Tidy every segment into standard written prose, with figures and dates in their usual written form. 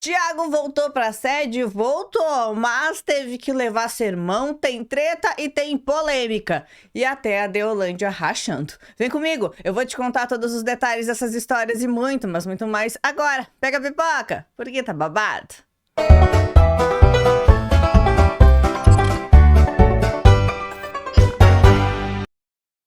Tiago voltou pra sede? Voltou, mas teve que levar sermão, tem treta e tem polêmica. E até a Deolândia rachando. Vem comigo, eu vou te contar todos os detalhes dessas histórias e muito, mas muito mais agora. Pega a pipoca, porque tá babado.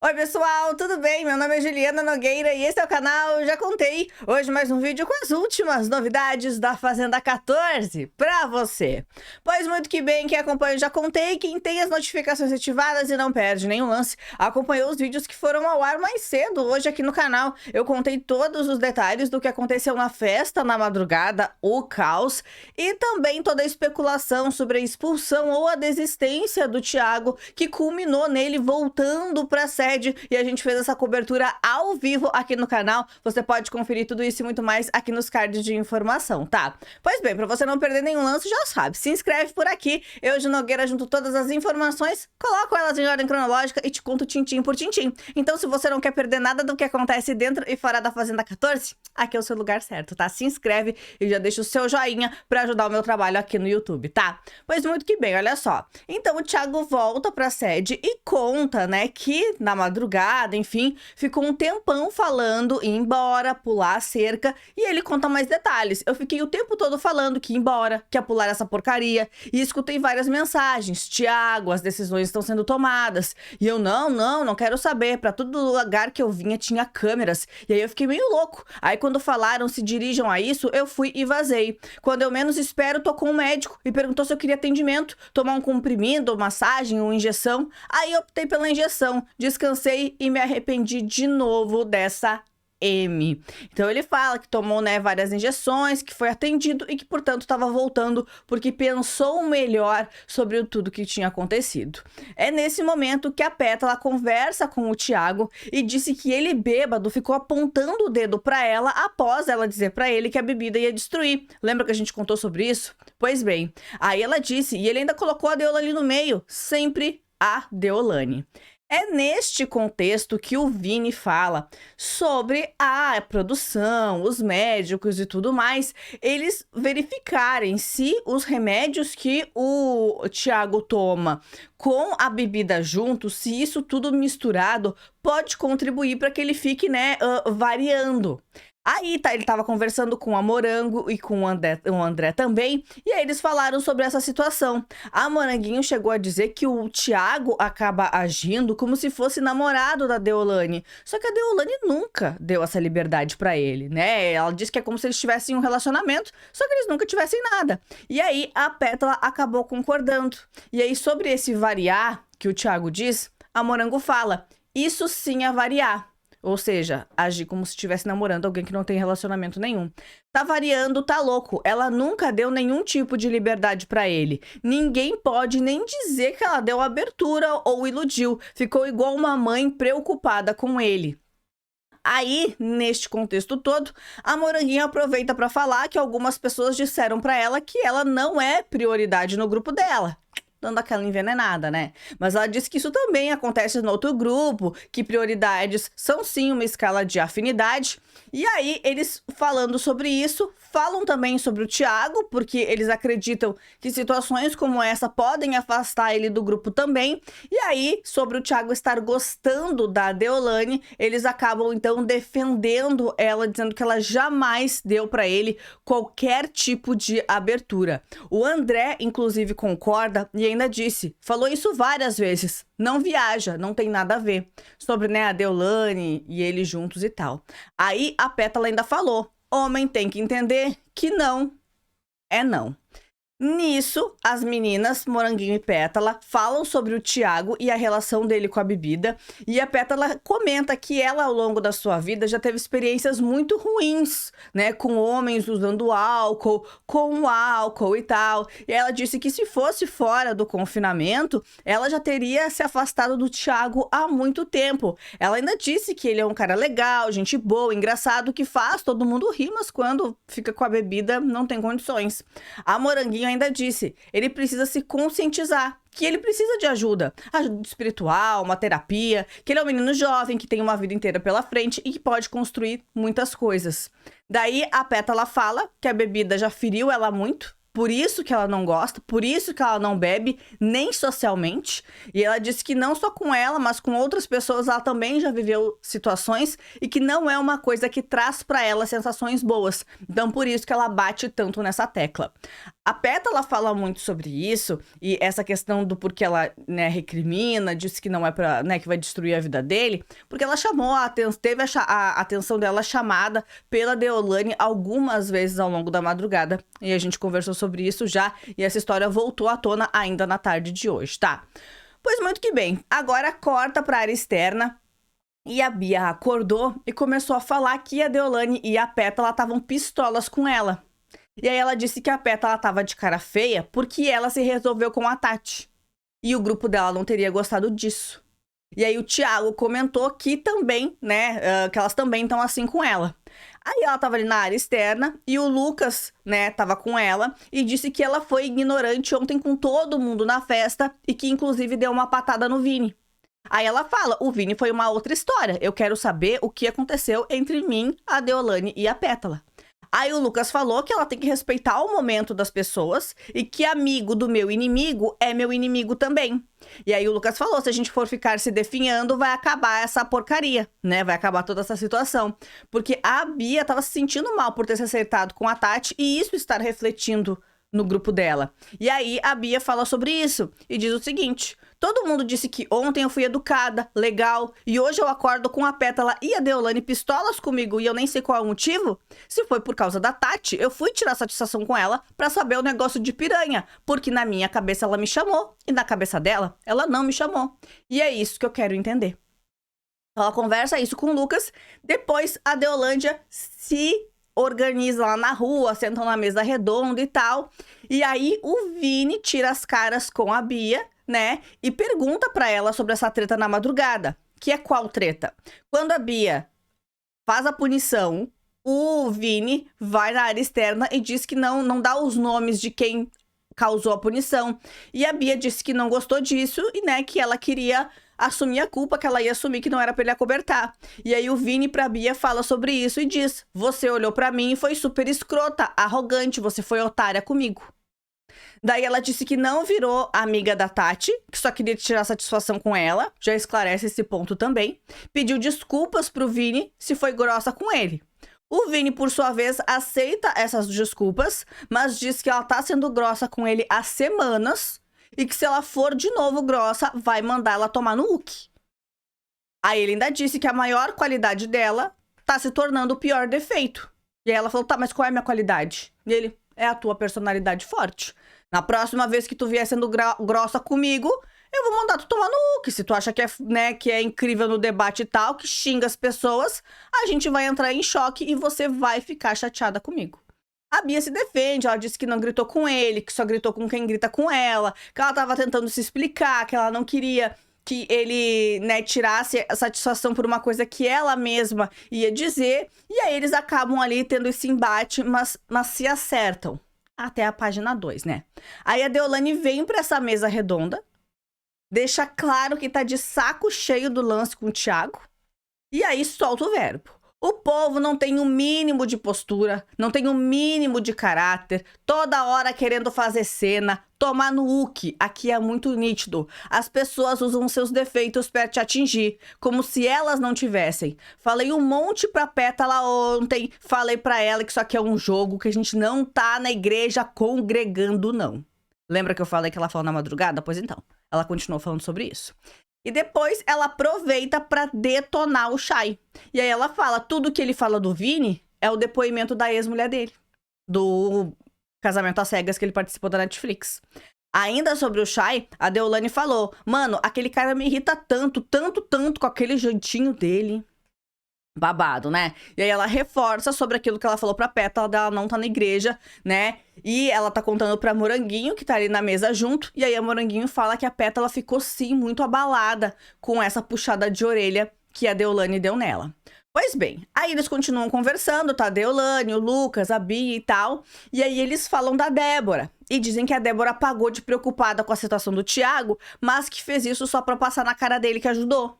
Oi pessoal, tudo bem? Meu nome é Juliana Nogueira e esse é o canal Já Contei. Hoje mais um vídeo com as últimas novidades da Fazenda 14 pra você. Pois muito que bem, quem acompanha o Já Contei, quem tem as notificações ativadas e não perde nenhum lance, acompanhou os vídeos que foram ao ar mais cedo hoje aqui no canal. Eu contei todos os detalhes do que aconteceu na festa na madrugada, o caos, e também toda a especulação sobre a expulsão ou a desistência do Tiago, que culminou nele voltando pra sede. E a gente fez essa cobertura ao vivo aqui no canal. Você pode conferir tudo isso e muito mais aqui nos cards de informação, tá? Pois bem, pra você não perder nenhum lance, já sabe, se inscreve por aqui. Eu, de Nogueira, junto todas as informações, coloco elas em ordem cronológica e te conto tintim por tintim. Então, se você não quer perder nada do que acontece dentro e fora da Fazenda 14, aqui é o seu lugar certo, tá? Se inscreve e já deixa o seu joinha pra ajudar o meu trabalho aqui no YouTube, tá? Pois muito que bem, olha só. Então, o Tiago volta pra sede e conta, né, que na madrugada, enfim, ficou um tempão falando ir embora, pular a cerca, e ele conta mais detalhes. Eu fiquei o tempo todo falando que ia embora, que ia pular essa porcaria, e escutei várias mensagens: Tiago, as decisões estão sendo tomadas, e eu não quero saber, pra todo lugar que eu vinha tinha câmeras, e aí eu fiquei meio louco. Aí quando falaram se dirijam a isso, eu fui e vazei. Quando eu menos espero, tocou um médico e perguntou se eu queria atendimento, tomar um comprimido, massagem ou injeção. Aí eu optei pela injeção, descansei e me arrependi de novo dessa M. Então ele fala que tomou, né, várias injeções, que foi atendido e que, portanto, estava voltando porque pensou melhor sobre tudo que tinha acontecido. É nesse momento que a Pétala conversa com o Tiago e disse que ele, bêbado, ficou apontando o dedo para ela após ela dizer para ele que a bebida ia destruir. Lembra que a gente contou sobre isso? Pois bem, aí ela disse, e ele ainda colocou a Deolane no meio, sempre a Deolane. É neste contexto que o Vini fala sobre a produção, os médicos e tudo mais, eles verificarem se os remédios que o Tiago toma com a bebida junto, se isso tudo misturado pode contribuir para que ele fique, né, variando. Aí ele tava conversando com a Morango e com o André também, e aí eles falaram sobre essa situação. A Moranguinho chegou a dizer que o Tiago acaba agindo como se fosse namorado da Deolane. Só que a Deolane nunca deu essa liberdade pra ele, né? Ela disse que é como se eles tivessem um relacionamento, só que eles nunca tivessem nada. E aí a Pétala acabou concordando. E aí sobre esse variar que o Tiago diz, a Morango fala, isso sim é variar. Ou seja, agir como se estivesse namorando alguém que não tem relacionamento nenhum. Tá variando, tá louco. Ela nunca deu nenhum tipo de liberdade pra ele. Ninguém pode nem dizer que ela deu abertura ou iludiu. Ficou igual uma mãe preocupada com ele. Aí, neste contexto todo, a Moranguinho aproveita para falar que algumas pessoas disseram para ela que ela não é prioridade no grupo dela. Dando aquela envenenada, né? Mas ela disse que isso também acontece no outro grupo, que prioridades são sim uma escala de afinidade. E aí, eles falando sobre isso, falam também sobre o Tiago, porque eles acreditam que situações como essa podem afastar ele do grupo também. E aí, sobre o Tiago estar gostando da Deolane, eles acabam então defendendo ela, dizendo que ela jamais deu para ele qualquer tipo de abertura. O André, inclusive, concorda e ainda disse, falou isso várias vezes, não viaja, não tem nada a ver, sobre, né, a Deolane e ele juntos e tal. Aí a Pétala ainda falou, homem tem que entender que não é não. Nisso, as meninas, Moranguinho e Pétala, falam sobre o Tiago e a relação dele com a bebida, e a Pétala comenta que ela, ao longo da sua vida, já teve experiências muito ruins, né, com homens usando álcool, com o álcool e tal, e ela disse que se fosse fora do confinamento, ela já teria se afastado do Tiago há muito tempo. Ela ainda disse que ele é um cara legal, gente boa, engraçado, que faz todo mundo rir, mas quando fica com a bebida, não tem condições. A Moranguinho ainda disse, ele precisa se conscientizar, que ele precisa de ajuda espiritual, uma terapia, que ele é um menino jovem, que tem uma vida inteira pela frente e que pode construir muitas coisas. Daí a Pétala fala que a bebida já feriu ela muito, por isso que ela não gosta, por isso que ela não bebe, nem socialmente. E ela disse que não só com ela, mas com outras pessoas, ela também já viveu situações e que não é uma coisa que traz pra ela sensações boas. Então, por isso que ela bate tanto nessa tecla. A Pétala fala muito sobre isso e essa questão do porquê ela, né, recrimina, disse que não é pra, né, que vai destruir a vida dele, porque ela chamou a atenção, teve a atenção dela chamada pela Deolane algumas vezes ao longo da madrugada e a gente conversou sobre isso já e essa história voltou à tona ainda na tarde de hoje, tá? Pois muito que bem, agora corta pra área externa. E a Bia acordou e começou a falar que a Deolane e a Pétala estavam pistolas com ela. E aí ela disse que a Pétala tava de cara feia porque ela se resolveu com a Tati. E o grupo dela não teria gostado disso. E aí o Thiago comentou que também, né, que elas também estão assim com ela. Aí ela tava ali na área externa e o Lucas, né, tava com ela e disse que ela foi ignorante ontem com todo mundo na festa e que inclusive deu uma patada no Vini. Aí ela fala, o Vini foi uma outra história, eu quero saber o que aconteceu entre mim, a Deolane e a Pétala. Aí o Lucas falou que ela tem que respeitar o momento das pessoas e que amigo do meu inimigo é meu inimigo também. E aí o Lucas falou, se a gente for ficar se definhando, vai acabar essa porcaria, né? Vai acabar toda essa situação. Porque a Bia tava se sentindo mal por ter se acertado com a Tati e isso estar refletindo no grupo dela. E aí a Bia fala sobre isso e diz o seguinte, todo mundo disse que ontem eu fui educada, legal, e hoje eu acordo com a Pétala e a Deolane pistolas comigo e eu nem sei qual é o motivo. Se foi por causa da Tati, eu fui tirar satisfação com ela pra saber o negócio de piranha, porque na minha cabeça ela me chamou e na cabeça dela, ela não me chamou. E é isso que eu quero entender. Ela conversa isso com o Lucas, depois a Deolândia se organiza lá na rua, sentam na mesa redonda e tal. E aí o Vini tira as caras com a Bia, né? E pergunta pra ela sobre essa treta na madrugada. Que é qual treta? Quando a Bia faz a punição, o Vini vai na área externa e diz que não dá os nomes de quem causou a punição. E a Bia disse que não gostou disso e, né, que ela queria assumir a culpa, que ela ia assumir que não era pra ele acobertar. E aí o Vini pra Bia fala sobre isso e diz, você olhou pra mim e foi super escrota, arrogante, você foi otária comigo. Daí ela disse que não virou amiga da Tati, que só queria tirar satisfação com ela, já esclarece esse ponto também. Pediu desculpas pro Vini se foi grossa com ele. O Vini, por sua vez, aceita essas desculpas, mas diz que ela tá sendo grossa com ele há semanas e que se ela for de novo grossa, vai mandar ela tomar no uke. Aí ele ainda disse que a maior qualidade dela tá se tornando o pior defeito. E aí ela falou, tá, mas qual é a minha qualidade? E ele, é a tua personalidade forte. Na próxima vez que tu vier sendo grossa comigo, eu vou mandar tu tomar no uke. Se tu acha que é, né, que é incrível no debate e tal, que xinga as pessoas, a gente vai entrar em choque e você vai ficar chateada comigo. A Bia se defende, ela disse que não gritou com ele, que só gritou com quem grita com ela, que ela tava tentando se explicar, que ela não queria que ele, né, tirasse a satisfação por uma coisa que ela mesma ia dizer. E aí eles acabam ali tendo esse embate, mas se acertam. Até a página 2, né? Aí a Deolane vem pra essa mesa redonda, deixa claro que tá de saco cheio do lance com o Thiago, e aí solta o verbo. O povo não tem o mínimo de postura, não tem o mínimo de caráter, toda hora querendo fazer cena, tomar no uke. Aqui é muito nítido. As pessoas usam seus defeitos para te atingir, como se elas não tivessem. Falei um monte pra Pétala ontem, falei pra ela que isso aqui é um jogo, que a gente não tá na igreja congregando, não. Lembra que eu falei que ela falou na madrugada? Pois então, ela continuou falando sobre isso. E depois ela aproveita pra detonar o Chay. E aí ela fala, tudo que ele fala do Vini é o depoimento da ex-mulher dele. Do Casamento às Cegas que ele participou da Netflix. Ainda sobre o Chay, a Deolane falou, mano, aquele cara me irrita tanto, tanto, tanto com aquele jeitinho dele. Babado, né? E aí ela reforça sobre aquilo que ela falou pra Pétala, dela não tá na igreja, né? E ela tá contando pra Moranguinho, que tá ali na mesa junto. E aí a Moranguinho fala que a Pétala ficou, sim, muito abalada com essa puxada de orelha que a Deolane deu nela. Pois bem, aí eles continuam conversando, tá? A Deolane, o Lucas, a Bia e tal. E aí eles falam da Débora. E dizem que a Débora pagou de preocupada com a situação do Thiago, mas que fez isso só pra passar na cara dele que ajudou.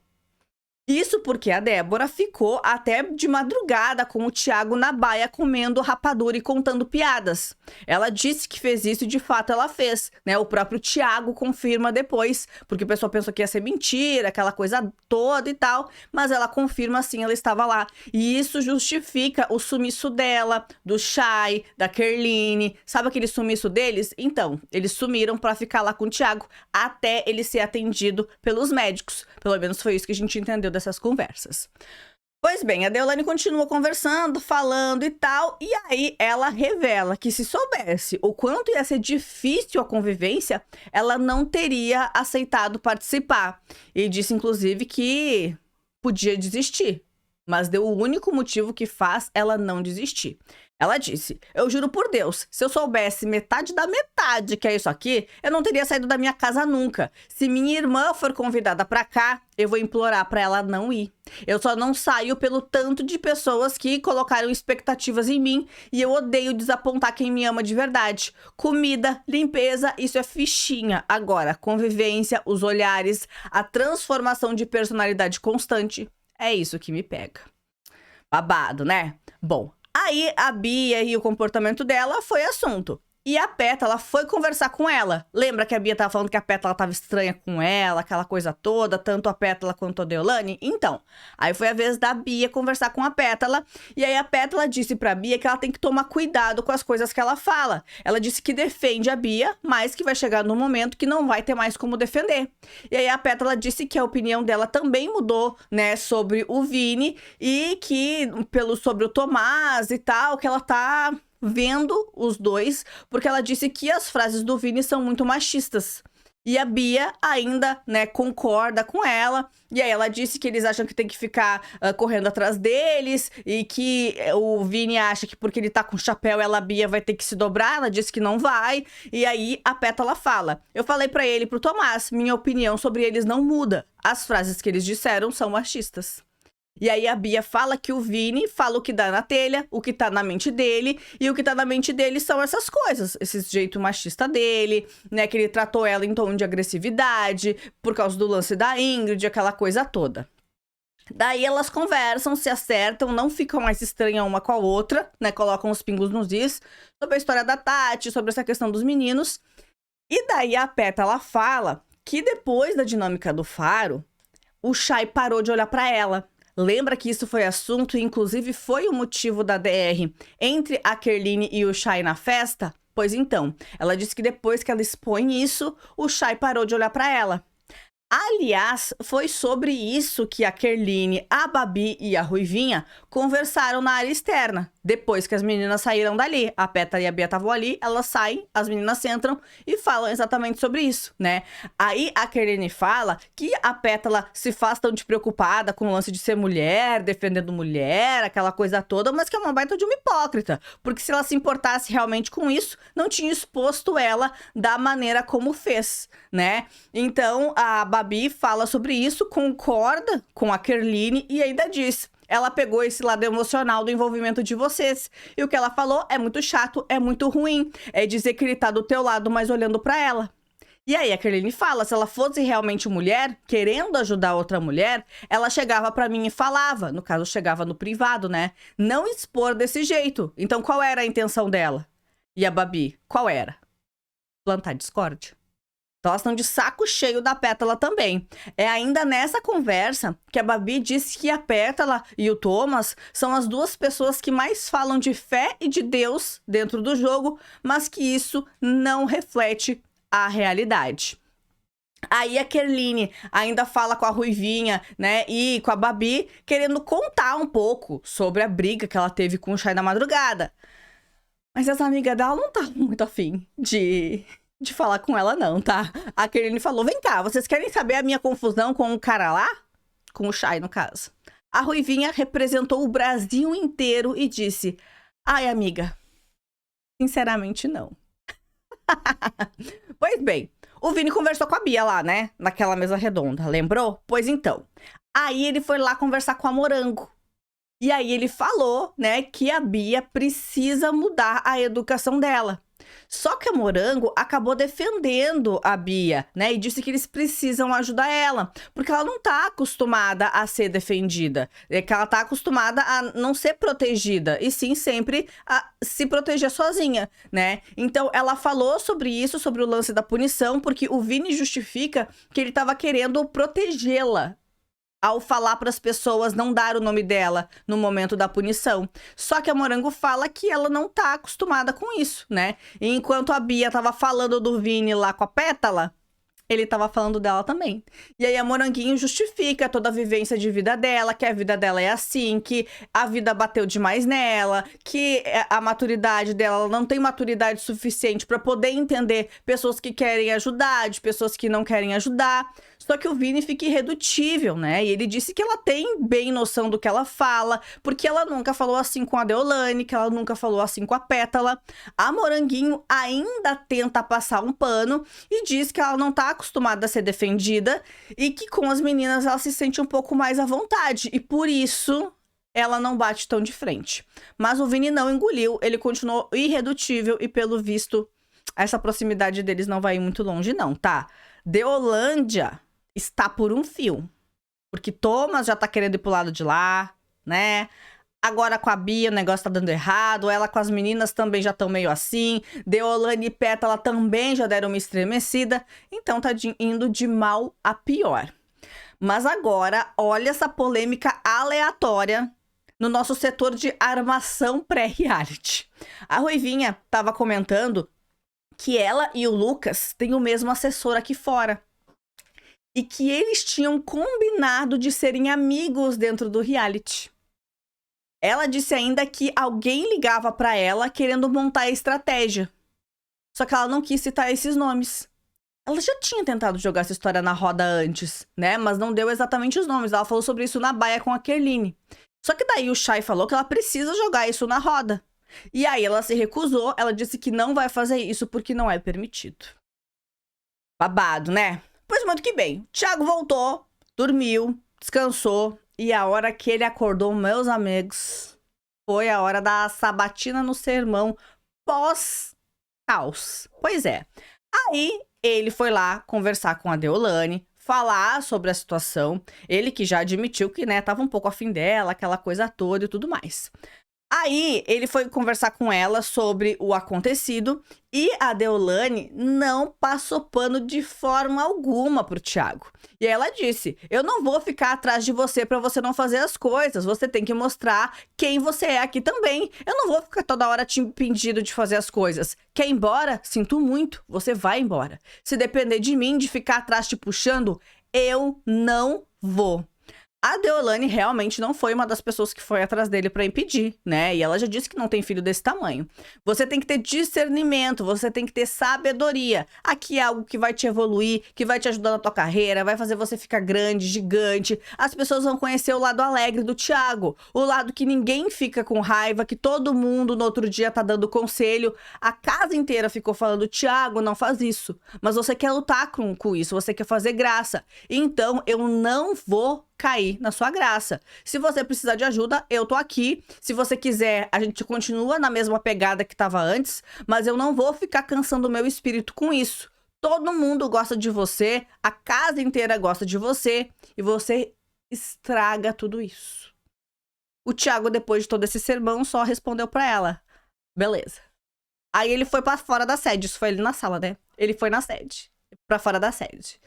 Isso porque a Débora ficou até de madrugada com o Thiago na baia comendo rapadura e contando piadas. Ela disse que fez isso e de fato ela fez, né? O próprio Thiago confirma depois, porque o pessoal pensou que ia ser mentira, aquela coisa toda e tal, mas ela confirma sim, ela estava lá. E isso justifica o sumiço dela, do Chay, da Kerline. Sabe aquele sumiço deles? Então, eles sumiram pra ficar lá com o Thiago até ele ser atendido pelos médicos. Pelo menos foi isso que a gente entendeu dessas conversas. Pois bem, a Deolane continua conversando, falando e tal, e aí ela revela que se soubesse o quanto ia ser difícil a convivência, ela não teria aceitado participar. E disse, inclusive, que podia desistir, mas deu o único motivo que faz ela não desistir. Ela disse, eu juro por Deus, se eu soubesse metade da metade que é isso aqui, eu não teria saído da minha casa nunca. Se minha irmã for convidada pra cá, eu vou implorar pra ela não ir. Eu só não saio pelo tanto de pessoas que colocaram expectativas em mim e eu odeio desapontar quem me ama de verdade. Comida, limpeza, isso é fichinha. Agora, convivência, os olhares, a transformação de personalidade constante, é isso que me pega. Babado, né? Bom, aí a Bia e o comportamento dela foi assunto. E a Pétala foi conversar com ela. Lembra que a Bia tava falando que a Pétala tava estranha com ela, aquela coisa toda, tanto a Pétala quanto a Deolane? Então, aí foi a vez da Bia conversar com a Pétala, e aí a Pétala disse pra Bia que ela tem que tomar cuidado com as coisas que ela fala. Ela disse que defende a Bia, mas que vai chegar no momento que não vai ter mais como defender. E aí a Pétala disse que a opinião dela também mudou, né, sobre o Vini, e que sobre o Tomás e tal, que ela tá vendo os dois, porque ela disse que as frases do Vini são muito machistas. E a Bia ainda, né, concorda com ela. E aí ela disse que eles acham que tem que ficar correndo atrás deles. E que o Vini acha que porque ele tá com chapéu, a Bia vai ter que se dobrar. Ela disse que não vai. E aí a Pétala fala, eu falei pra ele e pro Tomás, minha opinião sobre eles não muda. As frases que eles disseram são machistas. E aí a Bia fala que o Vini fala o que dá na telha, o que tá na mente dele, e o que tá na mente dele são essas coisas, esse jeito machista dele, né, que ele tratou ela em tom de agressividade, por causa do lance da Ingrid, aquela coisa toda. Daí elas conversam, se acertam, não ficam mais estranhas uma com a outra, né, colocam os pingos nos is, sobre a história da Tati, sobre essa questão dos meninos. E daí a Pétala fala que depois da dinâmica do Faro, o Chay parou de olhar pra ela. Lembra que isso foi assunto e inclusive foi o motivo da DR entre a Kerline e o Chay na festa? Pois então, ela disse que depois que ela expõe isso, o Chay parou de olhar pra ela. Aliás, foi sobre isso que a Kerline, a Babi e a Ruivinha conversaram na área externa. Depois que as meninas saíram dali, a Pétala e a Bia estavam ali, elas saem, as meninas entram e falam exatamente sobre isso, né? Aí a Kerline fala que a Pétala se faz tão de preocupada com o lance de ser mulher, defendendo mulher, aquela coisa toda, mas que é uma baita de uma hipócrita. Porque se ela se importasse realmente com isso, não tinha exposto ela da maneira como fez, né? Então, a Babi fala sobre isso, concorda com a Kerline e ainda diz, ela pegou esse lado emocional do envolvimento de vocês. E o que ela falou é muito chato, é muito ruim. É dizer que ele tá do teu lado, mas olhando pra ela. E aí a Kerline fala, se ela fosse realmente mulher, querendo ajudar outra mulher, ela chegava pra mim e falava. No caso, chegava no privado, né? Não expor desse jeito. Então qual era a intenção dela? E a Babi, qual era? Plantar discórdia. Então elas estão de saco cheio da Pétala também. É ainda nessa conversa que a Babi disse que a Pétala e o Thomas são as duas pessoas que mais falam de fé e de Deus dentro do jogo, mas que isso não reflete a realidade. Aí a Kerline ainda fala com a Ruivinha, né, e com a Babi, querendo contar um pouco sobre a briga que ela teve com o Chay na madrugada. Mas essa amiga dela não tá muito afim de falar com ela não, tá? A Kerline falou, vem cá, vocês querem saber a minha confusão com o cara lá? Com o Chay, no caso. A Ruivinha representou o Brasil inteiro e disse, ai, amiga, sinceramente não. Pois bem, o Vini conversou com a Bia lá, né? Naquela mesa redonda, lembrou? Pois então, aí ele foi lá conversar com a Morango. E aí ele falou, né, que a Bia precisa mudar a educação dela. Só que a Morango acabou defendendo a Bia, né, e disse que eles precisam ajudar ela, porque ela não tá acostumada a ser defendida, é que ela tá acostumada a não ser protegida, e sim sempre a se proteger sozinha, né? Então ela falou sobre isso, sobre o lance da punição, porque o Vini justifica que ele tava querendo protegê-la ao falar para as pessoas não dar o nome dela no momento da punição. Só que a Morango fala que ela não tá acostumada com isso, né? E enquanto a Bia tava falando do Vini lá com a Pétala, ele tava falando dela também. E aí a Moranguinho justifica toda a vivência de vida dela, que a vida dela é assim, que a vida bateu demais nela, que a maturidade dela, ela não tem maturidade suficiente para poder entender pessoas que querem ajudar, de pessoas que não querem ajudar. Só que o Vini fica irredutível, né? E ele disse que ela tem bem noção do que ela fala, porque ela nunca falou assim com a Deolane, que ela nunca falou assim com a Pétala. A Moranguinho ainda tenta passar um pano e diz que ela não tá acostumada a ser defendida e que com as meninas ela se sente um pouco mais à vontade. E por isso ela não bate tão de frente. Mas o Vini não engoliu, ele continuou irredutível e pelo visto essa proximidade deles não vai ir muito longe não, tá? Deolândia está por um fio. Porque Thomas já tá querendo ir pro lado de lá, né? Agora com a Bia o negócio tá dando errado. Ela com as meninas também já estão meio assim. Deolane e Pétala também já deram uma estremecida. Então tá indo de mal a pior. Mas agora, olha essa polêmica aleatória no nosso setor de armação pré-reality. A Ruivinha tava comentando que ela e o Lucas têm o mesmo assessor aqui fora. E que eles tinham combinado de serem amigos dentro do reality. Ela disse ainda que alguém ligava pra ela querendo montar a estratégia. Só que ela não quis citar esses nomes. Ela já tinha tentado jogar essa história na roda antes, né? Mas não deu exatamente os nomes. Ela falou sobre isso na baia com a Kerline. Só que daí o Chay falou que ela precisa jogar isso na roda. E aí ela se recusou. Ela disse que não vai fazer isso porque não é permitido. Babado, né? Pois muito que bem, Thiago voltou, dormiu, descansou, e a hora que ele acordou, meus amigos, foi a hora da sabatina no sermão pós-caos. Pois é, aí ele foi lá conversar com a Deolane, falar sobre a situação, ele que já admitiu que, né, tava um pouco afim dela, aquela coisa toda e tudo mais. Aí, ele foi conversar com ela sobre o acontecido e a Deolane não passou pano de forma alguma pro Thiago. E ela disse, eu não vou ficar atrás de você pra você não fazer as coisas, você tem que mostrar quem você é aqui também. Eu não vou ficar toda hora te impedindo de fazer as coisas. Quer ir embora? Sinto muito, você vai embora. Se depender de mim, de ficar atrás te puxando, eu não vou. A Deolane realmente não foi uma das pessoas que foi atrás dele pra impedir, né? E ela já disse que não tem filho desse tamanho. Você tem que ter discernimento, você tem que ter sabedoria. Aqui é algo que vai te evoluir, que vai te ajudar na tua carreira, vai fazer você ficar grande, gigante. As pessoas vão conhecer o lado alegre do Thiago, o lado que ninguém fica com raiva, que todo mundo no outro dia tá dando conselho. A casa inteira ficou falando, Thiago, não faz isso. Mas você quer lutar com isso, você quer fazer graça. Então, eu não vou cair na sua graça. Se você precisar de ajuda, eu tô aqui. Se você quiser, a gente continua na mesma pegada que tava antes, mas eu não vou ficar cansando o meu espírito com isso. Todo mundo gosta de você, a casa inteira gosta de você, e você estraga tudo isso. O Thiago, depois de todo esse sermão, só respondeu pra ela, beleza. Aí ele foi pra fora da sede, isso foi ele na sala, né? Ele foi na sede, pra fora da sede.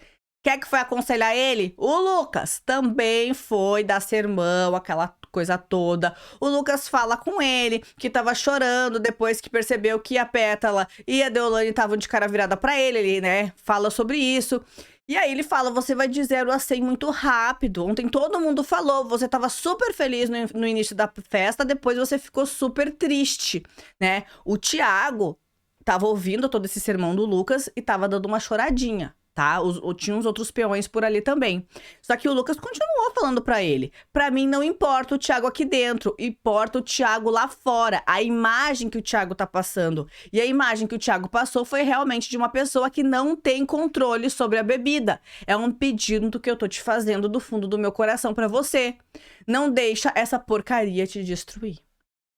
Quem que foi aconselhar ele? O Lucas também foi dar sermão, aquela coisa toda. O Lucas fala com ele que tava chorando depois que percebeu que a Pétala e a Deolane estavam de cara virada pra ele, né? Fala sobre isso. E aí ele fala, você vai de 0 a 100 muito rápido. Ontem todo mundo falou, você tava super feliz no início da festa, depois você ficou super triste, né? O Thiago tava ouvindo todo esse sermão do Lucas e tava dando uma choradinha. tá? Tinha uns outros peões por ali também. Só que o Lucas continuou falando pra ele: pra mim não importa o Thiago aqui dentro, importa o Thiago lá fora, a imagem que o Thiago tá passando. E a imagem que o Thiago passou foi realmente de uma pessoa que não tem controle sobre a bebida. É um pedido que eu tô te fazendo do fundo do meu coração pra você. Não deixa essa porcaria te destruir.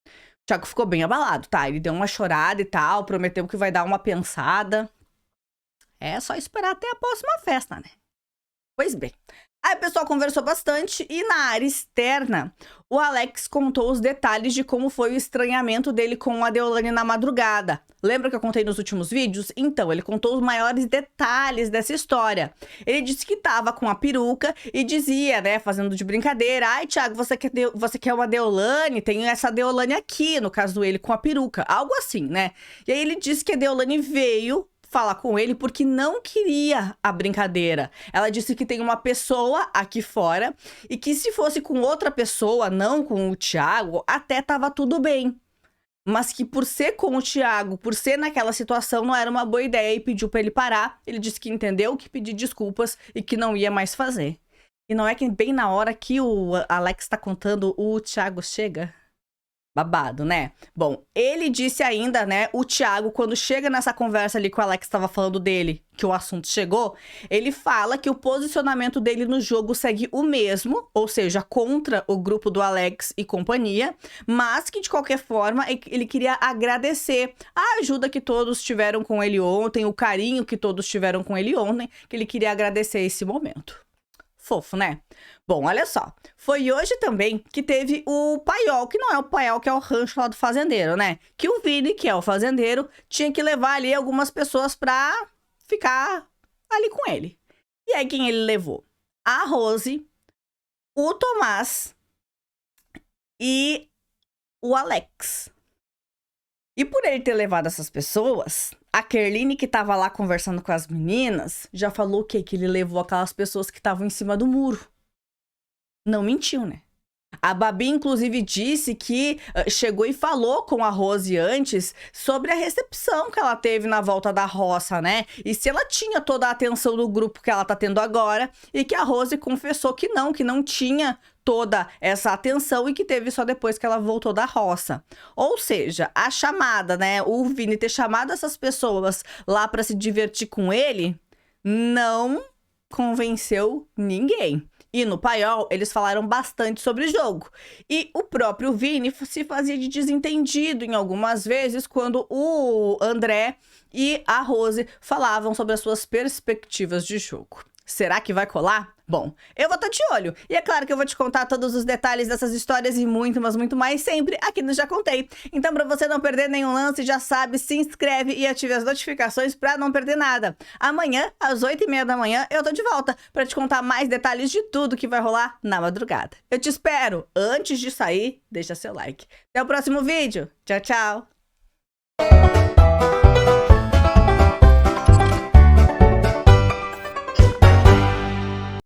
O Thiago ficou bem abalado, tá? Ele deu uma chorada e tal, prometeu que vai dar uma pensada. É só esperar até a próxima festa, né? Pois bem. Aí o pessoal conversou bastante e na área externa, o Alex contou os detalhes de como foi o estranhamento dele com a Deolane na madrugada. Lembra que eu contei nos últimos vídeos? Então, ele contou os maiores detalhes dessa história. Ele disse que tava com a peruca e dizia, né, fazendo de brincadeira: ai, Thiago, você quer uma Deolane? Tem essa Deolane aqui, no caso ele com a peruca. Algo assim, né? E aí ele disse que a Deolane veio falar com ele porque não queria a brincadeira. Ela disse que tem uma pessoa aqui fora e que se fosse com outra pessoa, não com o Thiago, até tava tudo bem. Mas que por ser com o Thiago, por ser naquela situação, não era uma boa ideia e pediu pra ele parar. Ele disse que entendeu, que pediu desculpas e que não ia mais fazer. E não é que bem na hora que o Alex tá contando, o Thiago chega? Babado, né? Bom, ele disse ainda, né, o Thiago, quando chega nessa conversa ali que o Alex estava falando dele, que o assunto chegou, ele fala que o posicionamento dele no jogo segue o mesmo, ou seja, contra o grupo do Alex e companhia, mas que de qualquer forma ele queria agradecer a ajuda que todos tiveram com ele ontem, o carinho que todos tiveram com ele ontem, que ele queria agradecer esse momento. Fofo, né? Bom, olha só. Foi hoje também que teve o paiol, que não é o paiol, que é o rancho lá do fazendeiro, né? Que o Vini, que é o fazendeiro, tinha que levar ali algumas pessoas pra ficar ali com ele. E aí, quem ele levou? A Rose, o Tomás e o Alex. E por ele ter levado essas pessoas, a Kerline, que tava lá conversando com as meninas, já falou o quê? Que ele levou aquelas pessoas que estavam em cima do muro. Não mentiu, né? A Babi, inclusive, disse que chegou e falou com a Rose antes sobre a recepção que ela teve na volta da roça, né? E se ela tinha toda a atenção do grupo que ela tá tendo agora, e que a Rose confessou que não tinha toda essa atenção e que teve só depois que ela voltou da roça. Ou seja, a chamada, né? O Vini ter chamado essas pessoas lá pra se divertir com ele, não convenceu ninguém. E no paiol, eles falaram bastante sobre o jogo. E o próprio Vini se fazia de desentendido em algumas vezes quando o André e a Rose falavam sobre as suas perspectivas de jogo. Será que vai colar? Bom, eu vou estar de olho. E é claro que eu vou te contar todos os detalhes dessas histórias e muito, mas muito mais sempre aqui no Já Contei. Então, para você não perder nenhum lance, já sabe, se inscreve e ative as notificações para não perder nada. Amanhã, às 8h30 da manhã, eu tô de volta para te contar mais detalhes de tudo que vai rolar na madrugada. Eu te espero. Antes de sair, deixa seu like. Até o próximo vídeo. Tchau, tchau.